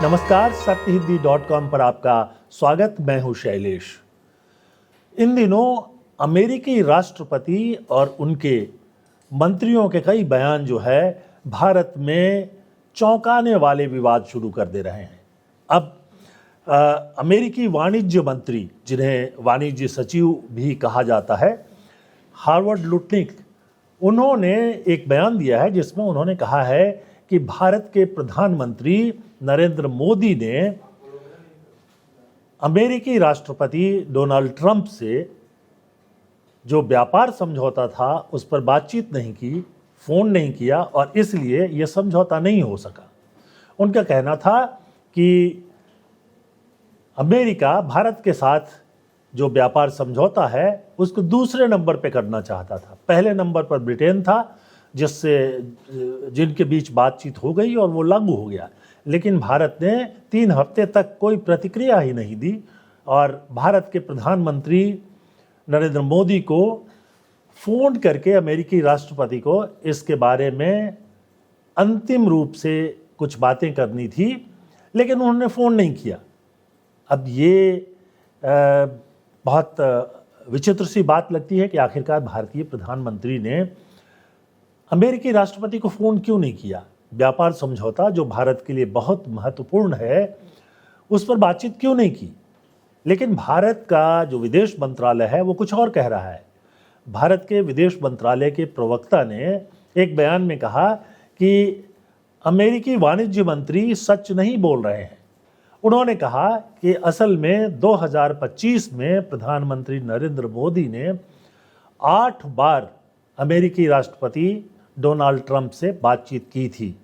नमस्कार, सत्यहिंदी.com पर आपका स्वागत। मैं हूं शैलेश। इन दिनों अमेरिकी राष्ट्रपति और उनके मंत्रियों के कई बयान जो है भारत में चौंकाने वाले विवाद शुरू कर दे रहे हैं। अब अमेरिकी वाणिज्य मंत्री, जिन्हें वाणिज्य सचिव भी कहा जाता है, हार्वर्ड लुटनिक, उन्होंने एक बयान दिया है जिसमें उन्होंने कहा है कि भारत के प्रधानमंत्री नरेंद्र मोदी ने अमेरिकी राष्ट्रपति डोनाल्ड ट्रंप से जो व्यापार समझौता था उस पर बातचीत नहीं की, फोन नहीं किया और इसलिए यह समझौता नहीं हो सका। उनका कहना था कि अमेरिका भारत के साथ जो व्यापार समझौता है उसको दूसरे नंबर पे करना चाहता था। पहले नंबर पर ब्रिटेन था, जिनके बीच बातचीत हो गई और वो लागू हो गया, लेकिन भारत ने 3 हफ्ते तक कोई प्रतिक्रिया ही नहीं दी और भारत के प्रधानमंत्री नरेंद्र मोदी को फोन करके अमेरिकी राष्ट्रपति को इसके बारे में अंतिम रूप से कुछ बातें करनी थी, लेकिन उन्होंने फ़ोन नहीं किया। अब ये बहुत विचित्र सी बात लगती है कि आखिरकार भारतीय प्रधानमंत्री ने अमेरिकी राष्ट्रपति को फ़ोन क्यों नहीं किया। व्यापार समझौता जो भारत के लिए बहुत महत्वपूर्ण है उस पर बातचीत क्यों नहीं की। लेकिन भारत का जो विदेश मंत्रालय है वो कुछ और कह रहा है। भारत के विदेश मंत्रालय के प्रवक्ता ने एक बयान में कहा कि अमेरिकी वाणिज्य मंत्री सच नहीं बोल रहे हैं। उन्होंने कहा कि असल में 2025 में प्रधानमंत्री नरेंद्र मोदी ने 8 बार अमेरिकी राष्ट्रपति डोनाल्ड ट्रंप से बातचीत की थी।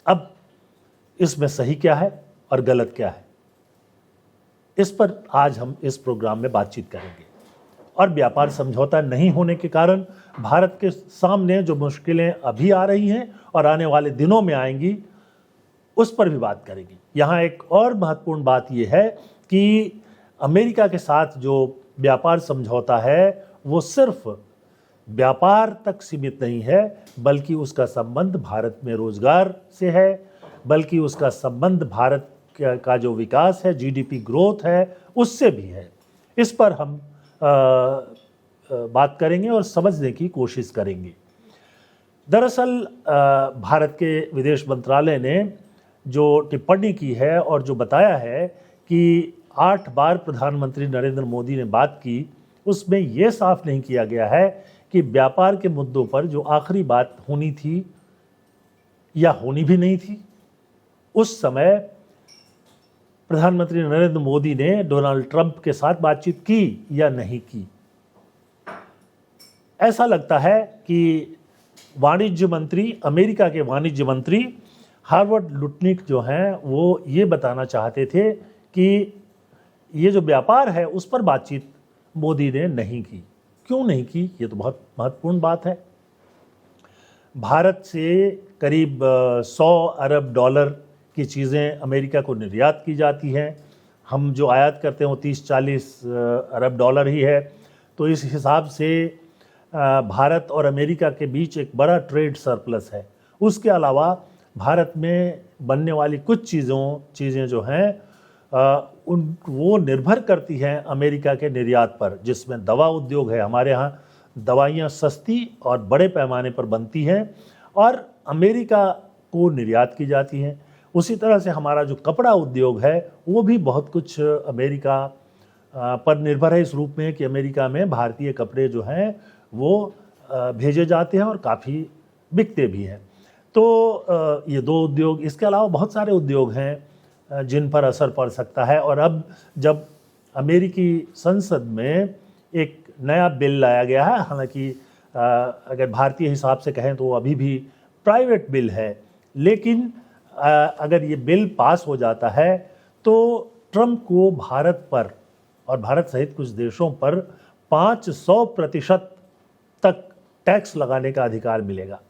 अब इसमें सही क्या है और गलत क्या है, इस पर आज हम इस प्रोग्राम में बातचीत करेंगे। और व्यापार समझौता नहीं होने के कारण भारत के सामने जो मुश्किलें अभी आ रही हैं और आने वाले दिनों में आएंगी उस पर भी बात करेंगे। यहाँ एक और महत्वपूर्ण बात यह है कि अमेरिका के साथ जो व्यापार समझौता है वो सिर्फ व्यापार तक सीमित नहीं है, बल्कि उसका संबंध भारत में रोजगार से है, बल्कि उसका संबंध भारत का जो विकास है, जीडीपी ग्रोथ है, उससे भी है। इस पर हम बात करेंगे और समझने की कोशिश करेंगे। दरअसल भारत के विदेश मंत्रालय ने जो टिप्पणी की है और जो बताया है कि 8 बार प्रधानमंत्री नरेंद्र मोदी ने बात की, उसमें यह साफ नहीं किया गया है कि व्यापार के मुद्दों पर जो आखिरी बात होनी थी या होनी भी नहीं थी, उस समय प्रधानमंत्री नरेंद्र मोदी ने डोनाल्ड ट्रंप के साथ बातचीत की या नहीं की। ऐसा लगता है कि वाणिज्य मंत्री, अमेरिका के वाणिज्य मंत्री हार्वर्ड लुटनिक जो हैं वो ये बताना चाहते थे कि ये जो व्यापार है उस पर बातचीत मोदी ने नहीं की। क्यों नहीं की, ये तो बहुत महत्वपूर्ण बात है। भारत से करीब 100 अरब डॉलर की चीज़ें अमेरिका को निर्यात की जाती हैं। हम जो आयात करते हैं वो 30-40 अरब डॉलर ही है। तो इस हिसाब से भारत और अमेरिका के बीच एक बड़ा ट्रेड सरप्लस है। उसके अलावा भारत में बनने वाली कुछ चीज़ें जो हैं वो निर्भर करती हैं अमेरिका के निर्यात पर, जिसमें दवा उद्योग है। हमारे यहाँ दवाइयाँ सस्ती और बड़े पैमाने पर बनती हैं और अमेरिका को निर्यात की जाती हैं। उसी तरह से हमारा जो कपड़ा उद्योग है वो भी बहुत कुछ अमेरिका पर निर्भर है, इस रूप में कि अमेरिका में भारतीय कपड़े जो हैं वो भेजे जाते हैं और काफ़ी बिकते भी हैं। तो ये 2 उद्योग, इसके अलावा बहुत सारे उद्योग हैं जिन पर असर पड़ सकता है। और अब जब अमेरिकी संसद में एक नया बिल लाया गया है, हालांकि अगर भारतीय हिसाब से कहें तो वो अभी भी प्राइवेट बिल है, लेकिन अगर ये बिल पास हो जाता है तो ट्रंप को भारत पर और भारत सहित कुछ देशों पर 500% तक टैक्स लगाने का अधिकार मिलेगा।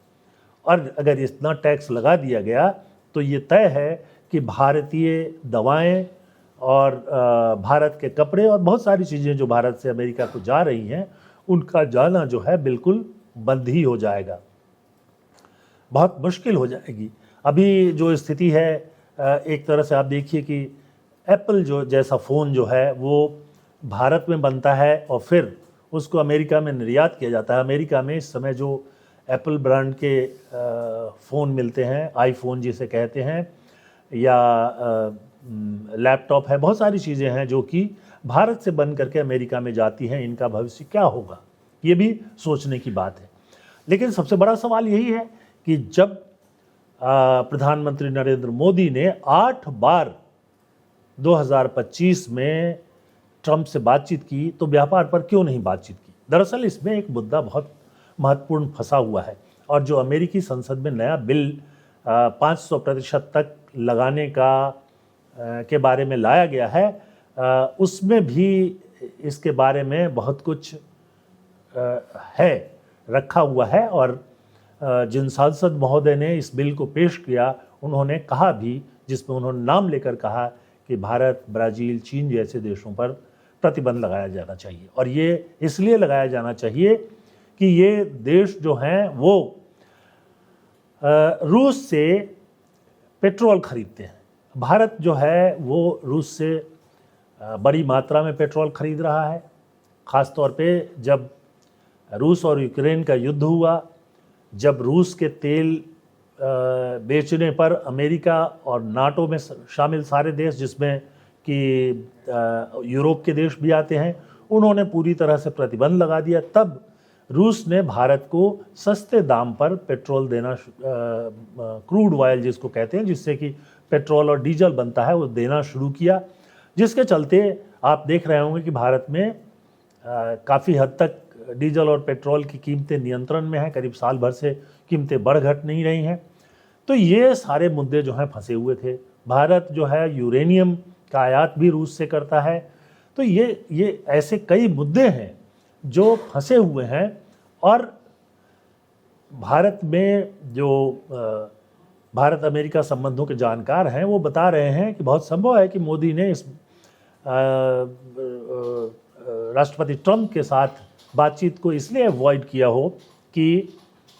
और अगर इतना टैक्स लगा दिया गया तो ये तय है कि भारतीय दवाएं और भारत के कपड़े और बहुत सारी चीज़ें जो भारत से अमेरिका को जा रही हैं उनका जाना जो है बिल्कुल बंद ही हो जाएगा, बहुत मुश्किल हो जाएगी। अभी जो स्थिति है एक तरह से आप देखिए कि एप्पल जो जैसा फ़ोन जो है वो भारत में बनता है और फिर उसको अमेरिका में निर्यात किया जाता है। अमेरिका में इस समय जो एप्पल ब्रांड के फ़ोन मिलते हैं, आईफोन जिसे कहते हैं, या लैपटॉप है, बहुत सारी चीज़ें हैं जो कि भारत से बन करके अमेरिका में जाती हैं। इनका भविष्य क्या होगा, ये भी सोचने की बात है। लेकिन सबसे बड़ा सवाल यही है कि जब प्रधानमंत्री नरेंद्र मोदी ने 8 बार 2025 में ट्रंप से बातचीत की, तो व्यापार पर क्यों नहीं बातचीत की? दरअसल इसमें एक मुद्दा बहुत महत्वपूर्ण फंसा हुआ है, और जो अमेरिकी संसद में नया बिल 500% तक लगाने के बारे में लाया गया है, उसमें भी इसके बारे में बहुत कुछ है रखा हुआ है। और जिन सांसद महोदय ने इस बिल को पेश किया, उन्होंने कहा भी, जिसमें उन्होंने नाम लेकर कहा कि भारत, ब्राज़ील, चीन जैसे देशों पर प्रतिबंध लगाया जाना चाहिए। और ये इसलिए लगाया जाना चाहिए कि ये देश जो हैं वो रूस से पेट्रोल खरीदते हैं। भारत जो है वो रूस से बड़ी मात्रा में पेट्रोल खरीद रहा है। ख़ास तौर पे जब रूस और यूक्रेन का युद्ध हुआ, जब रूस के तेल बेचने पर अमेरिका और नाटो में शामिल सारे देश, जिसमें कि यूरोप के देश भी आते हैं, उन्होंने पूरी तरह से प्रतिबंध लगा दिया। तब रूस ने भारत को सस्ते दाम पर पेट्रोल देना, क्रूड ऑयल जिसको कहते हैं, जिससे कि पेट्रोल और डीजल बनता है, वो देना शुरू किया। जिसके चलते आप देख रहे होंगे कि भारत में काफ़ी हद तक डीजल और पेट्रोल की कीमतें नियंत्रण में हैं। करीब साल भर से कीमतें बढ़ घट नहीं रही हैं। तो ये सारे मुद्दे जो हैं फंसे हुए थे। भारत जो है यूरेनियम का आयात भी रूस से करता है। तो ये ऐसे कई मुद्दे हैं जो फंसे हुए हैं। और भारत में जो भारत अमेरिका संबंधों के जानकार हैं, वो बता रहे हैं कि बहुत संभव है कि मोदी ने इस राष्ट्रपति ट्रंप के साथ बातचीत को इसलिए अवॉइड किया हो कि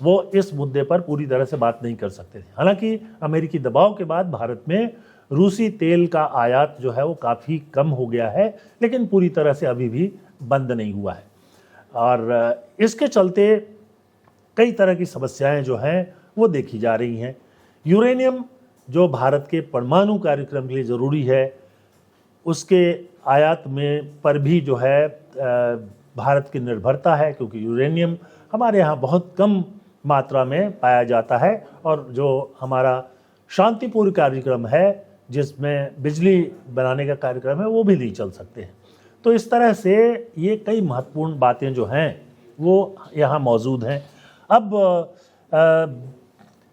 वो इस मुद्दे पर पूरी तरह से बात नहीं कर सकते थे। हालांकि अमेरिकी दबाव के बाद भारत में रूसी तेल का आयात जो है वो काफ़ी कम हो गया है, लेकिन पूरी तरह से अभी भी बंद नहीं हुआ है। और इसके चलते कई तरह की समस्याएं जो हैं वो देखी जा रही हैं। यूरेनियम जो भारत के परमाणु कार्यक्रम के लिए ज़रूरी है, उसके आयात में पर भी जो है भारत की निर्भरता है, क्योंकि यूरेनियम हमारे यहाँ बहुत कम मात्रा में पाया जाता है। और जो हमारा शांतिपूर्ण कार्यक्रम है, जिसमें बिजली बनाने का कार्यक्रम है, वो भी नहीं चल सकते हैं। तो इस तरह से ये कई महत्वपूर्ण बातें जो हैं वो यहाँ मौजूद हैं। अब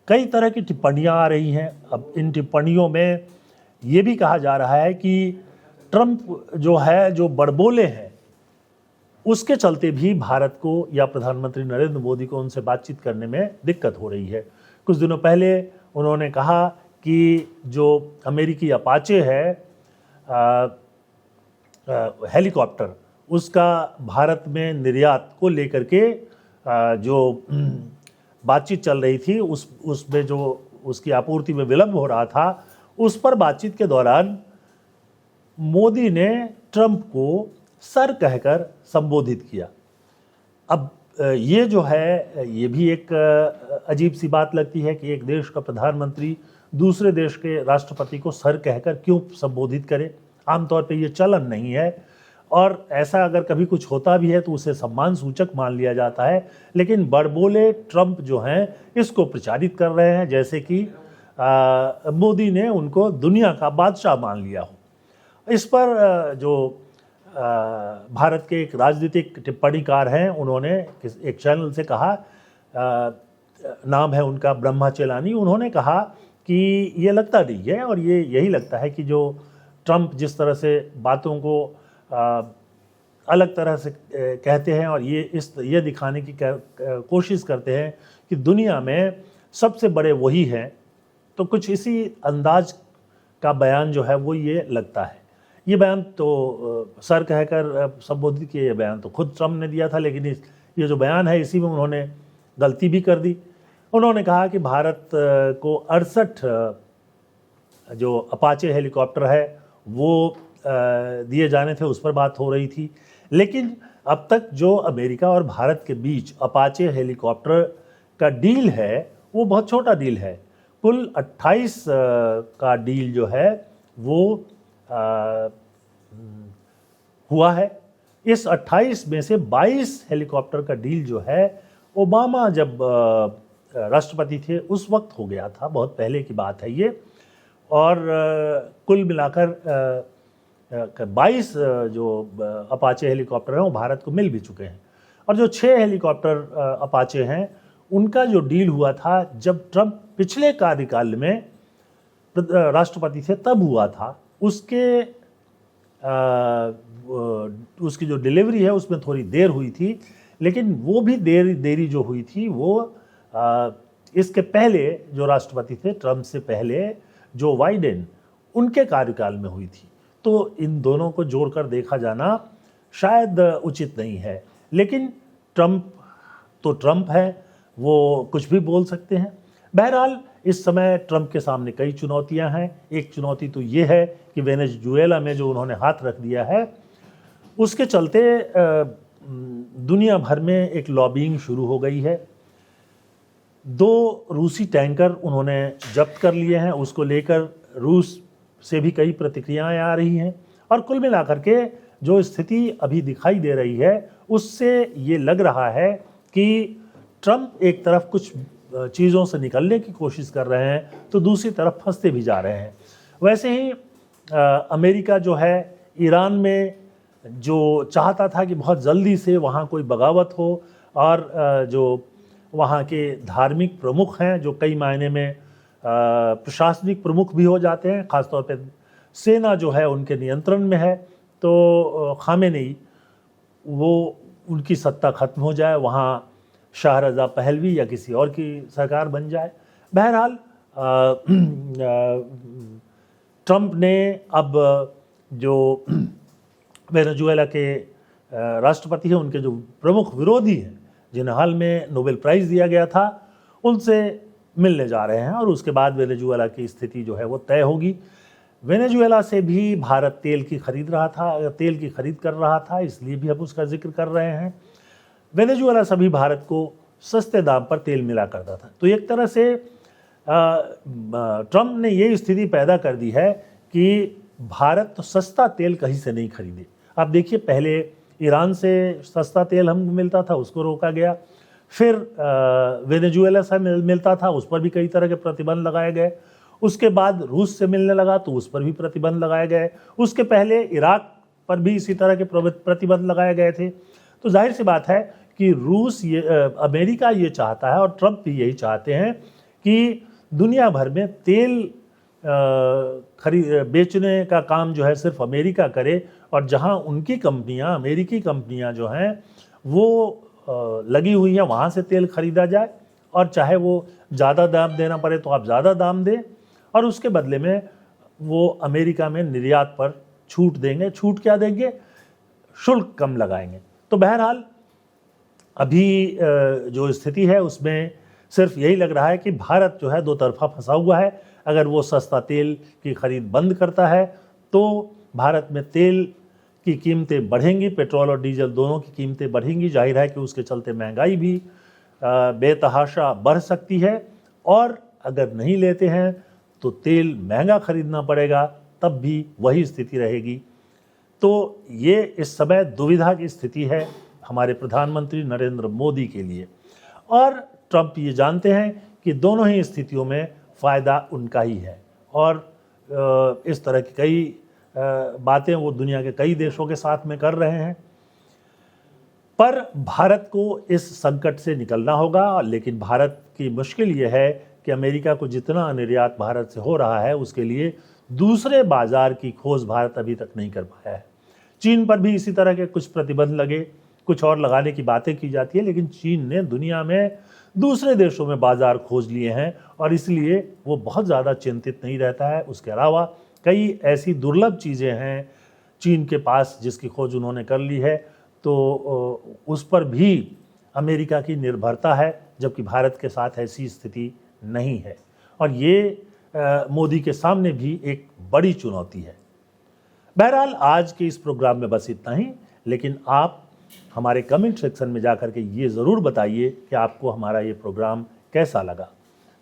कई तरह की टिप्पणियाँ आ रही हैं। अब इन टिप्पणियों में ये भी कहा जा रहा है कि ट्रंप जो है, जो बड़बोले हैं, उसके चलते भी भारत को या प्रधानमंत्री नरेंद्र मोदी को उनसे बातचीत करने में दिक्कत हो रही है। कुछ दिनों पहले उन्होंने कहा कि जो अमेरिकी अपाचे है हेलीकॉप्टर, उसका भारत में निर्यात को लेकर के जो बातचीत चल रही थी, उसमें जो उसकी आपूर्ति में विलंब हो रहा था, उस पर बातचीत के दौरान मोदी ने ट्रंप को सर कहकर संबोधित किया। अब ये जो है, ये भी एक अजीब सी बात लगती है कि एक देश का प्रधानमंत्री दूसरे देश के राष्ट्रपति को सर कहकर क्यों संबोधित करे। आमतौर पे ये चलन नहीं है, और ऐसा अगर कभी कुछ होता भी है तो उसे सम्मान सूचक मान लिया जाता है। लेकिन बड़बोले ट्रंप जो हैं इसको प्रचारित कर रहे हैं जैसे कि मोदी ने उनको दुनिया का बादशाह मान लिया हो। इस पर जो भारत के एक राजनीतिक टिप्पणीकार हैं, उन्होंने एक चैनल से कहा, नाम है उनका ब्रह्मा चेलानी, उन्होंने कहा कि ये लगता नहीं है, और ये यही लगता है कि जो ट्रंप जिस तरह से बातों को अलग तरह से कहते हैं और ये दिखाने की कोशिश करते हैं कि दुनिया में सबसे बड़े वही हैं, तो कुछ इसी अंदाज का बयान जो है वो ये लगता है। ये बयान तो सर कहकर संबोधित किया, ये बयान तो खुद ट्रंप ने दिया था, लेकिन ये जो बयान है इसी में उन्होंने गलती भी कर दी। उन्होंने कहा कि भारत को 68 जो अपाचे हेलीकॉप्टर है वो दिए जाने थे, उस पर बात हो रही थी। लेकिन अब तक जो अमेरिका और भारत के बीच अपाचे हेलीकॉप्टर का डील है वो बहुत छोटा डील है। कुल 28 का डील जो है वो हुआ है। इस 28 में से 22 हेलीकॉप्टर का डील जो है ओबामा जब राष्ट्रपति थे उस वक्त हो गया था, बहुत पहले की बात है ये। और कुल मिलाकर 22 जो अपाचे हेलीकॉप्टर हैं वो भारत को मिल भी चुके हैं। और जो 6 हेलीकॉप्टर अपाचे हैं उनका जो डील हुआ था जब ट्रंप पिछले कार्यकाल में राष्ट्रपति थे तब हुआ था, उसकी जो डिलीवरी है उसमें थोड़ी देर हुई थी। लेकिन वो भी देरी जो हुई थी वो इसके पहले जो राष्ट्रपति थे ट्रंप से पहले जो बाइडेन, उनके कार्यकाल में हुई थी। तो इन दोनों को जोड़कर देखा जाना शायद उचित नहीं है। लेकिन ट्रंप तो ट्रंप है, वो कुछ भी बोल सकते हैं। बहरहाल इस समय ट्रंप के सामने कई चुनौतियां हैं। एक चुनौती तो ये है कि वेनेजुएला में जो उन्होंने हाथ रख दिया है उसके चलते दुनिया भर में एक लॉबिंग शुरू हो गई है। 2 रूसी टैंकर उन्होंने जब्त कर लिए हैं, उसको लेकर रूस से भी कई प्रतिक्रियाएं आ रही हैं। और कुल मिलाकर के जो स्थिति अभी दिखाई दे रही है उससे ये लग रहा है कि ट्रंप एक तरफ कुछ चीज़ों से निकलने की कोशिश कर रहे हैं तो दूसरी तरफ फंसते भी जा रहे हैं। वैसे ही अमेरिका जो है ईरान में जो चाहता था कि बहुत जल्दी से वहाँ कोई बगावत हो और जो वहाँ के धार्मिक प्रमुख हैं जो कई मायने में प्रशासनिक प्रमुख भी हो जाते हैं, ख़ासतौर पे सेना जो है उनके नियंत्रण में है, तो खामेनेई वो उनकी सत्ता खत्म हो जाए, वहाँ शाह रज़ा पहलवी या किसी और की सरकार बन जाए। बहरहाल ट्रंप ने अब जो वेनेजुएला के राष्ट्रपति हैं उनके जो प्रमुख विरोधी हैं जिन्हें हाल में नोबेल प्राइज़ दिया गया था उनसे मिलने जा रहे हैं और उसके बाद वेनेजुएला की स्थिति जो है वो तय होगी। वेनेजुएला से भी भारत तेल की खरीद कर रहा था, इसलिए भी हम उसका जिक्र कर रहे हैं। वेनेजुएला सभी भारत को सस्ते दाम पर तेल मिला करता था। तो एक तरह से ट्रंप ने ये स्थिति पैदा कर दी है कि भारत तो सस्ता तेल कहीं से नहीं खरीदे। आप देखिए, पहले ईरान से सस्ता तेल हमको मिलता था, उसको रोका गया। फिर वेनेजुएला से मिलता था, उस पर भी कई तरह के प्रतिबंध लगाए गए। उसके बाद रूस से मिलने लगा तो उस पर भी प्रतिबंध लगाए गए। उसके पहले इराक पर भी इसी तरह के प्रतिबंध लगाए गए थे। तो जाहिर सी बात है कि अमेरिका ये चाहता है और ट्रंप भी यही चाहते हैं कि दुनिया भर में तेल बेचने का काम जो है सिर्फ अमेरिका करे और जहां उनकी कंपनियां, अमेरिकी कंपनियां जो हैं वो लगी हुई हैं, वहां से तेल खरीदा जाए और चाहे वो ज़्यादा दाम देना पड़े तो आप ज़्यादा दाम दें और उसके बदले में वो अमेरिका में निर्यात पर छूट देंगे। छूट क्या देंगे? शुल्क कम लगाएंगे। तो बहरहाल अभी जो स्थिति है उसमें सिर्फ यही लग रहा है कि भारत जो है दो तरफा फंसा हुआ है। अगर वो सस्ता तेल की खरीद बंद करता है तो भारत में तेल की कीमतें बढ़ेंगी, पेट्रोल और डीजल दोनों की कीमतें बढ़ेंगी। जाहिर है कि उसके चलते महंगाई भी बेतहाशा बढ़ सकती है और अगर नहीं लेते हैं तो तेल महंगा खरीदना पड़ेगा, तब भी वही स्थिति रहेगी। तो ये इस समय दुविधा की स्थिति है हमारे प्रधानमंत्री नरेंद्र मोदी के लिए। और ट्रंप ये जानते हैं कि दोनों ही स्थितियों में फ़ायदा उनका ही है और इस तरह की कई बातें वो दुनिया के कई देशों के साथ में कर रहे हैं। पर भारत को इस संकट से निकलना होगा। लेकिन भारत की मुश्किल ये है कि अमेरिका को जितना निर्यात भारत से हो रहा है उसके लिए दूसरे बाजार की खोज भारत अभी तक नहीं कर पाया है। चीन पर भी इसी तरह के कुछ प्रतिबंध लगे, कुछ और लगाने की बातें की जाती है, लेकिन चीन ने दुनिया में दूसरे देशों में बाजार खोज लिए हैं और इसलिए वो बहुत ज़्यादा चिंतित नहीं रहता है। उसके अलावा कई ऐसी दुर्लभ चीज़ें हैं चीन के पास जिसकी खोज उन्होंने कर ली है, तो उस पर भी अमेरिका की निर्भरता है, जबकि भारत के साथ ऐसी स्थिति नहीं है। और ये मोदी के सामने भी एक बड़ी चुनौती है। बहरहाल आज के इस प्रोग्राम में बस इतना ही, लेकिन आप हमारे कमेंट सेक्शन में जाकर के ये ज़रूर बताइए कि आपको हमारा ये प्रोग्राम कैसा लगा।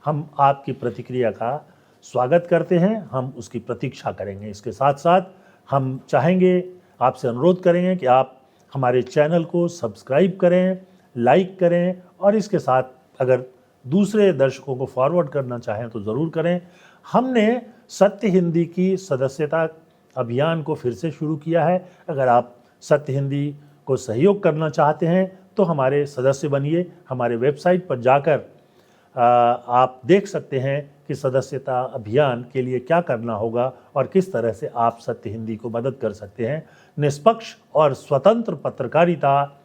हम आपकी प्रतिक्रिया का स्वागत करते हैं, हम उसकी प्रतीक्षा करेंगे। इसके साथ साथ हम चाहेंगे, आपसे अनुरोध करेंगे कि आप हमारे चैनल को सब्सक्राइब करें, लाइक करें और इसके साथ अगर दूसरे दर्शकों को फॉरवर्ड करना चाहें तो ज़रूर करें। हमने सत्य हिंदी की सदस्यता अभियान को फिर से शुरू किया है। अगर आप सत्य हिंदी को सहयोग करना चाहते हैं तो हमारे सदस्य बनिए। हमारे वेबसाइट पर जाकर आप देख सकते हैं कि सदस्यता अभियान के लिए क्या करना होगा और किस तरह से आप सत्य हिंदी को मदद कर सकते हैं। निष्पक्ष और स्वतंत्र पत्रकारिता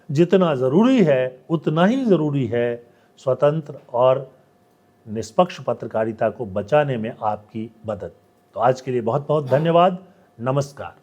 जितना ज़रूरी है उतना ही ज़रूरी है स्वतंत्र और निष्पक्ष पत्रकारिता को बचाने में आपकी मदद। तो आज के लिए बहुत बहुत धन्यवाद। नमस्कार।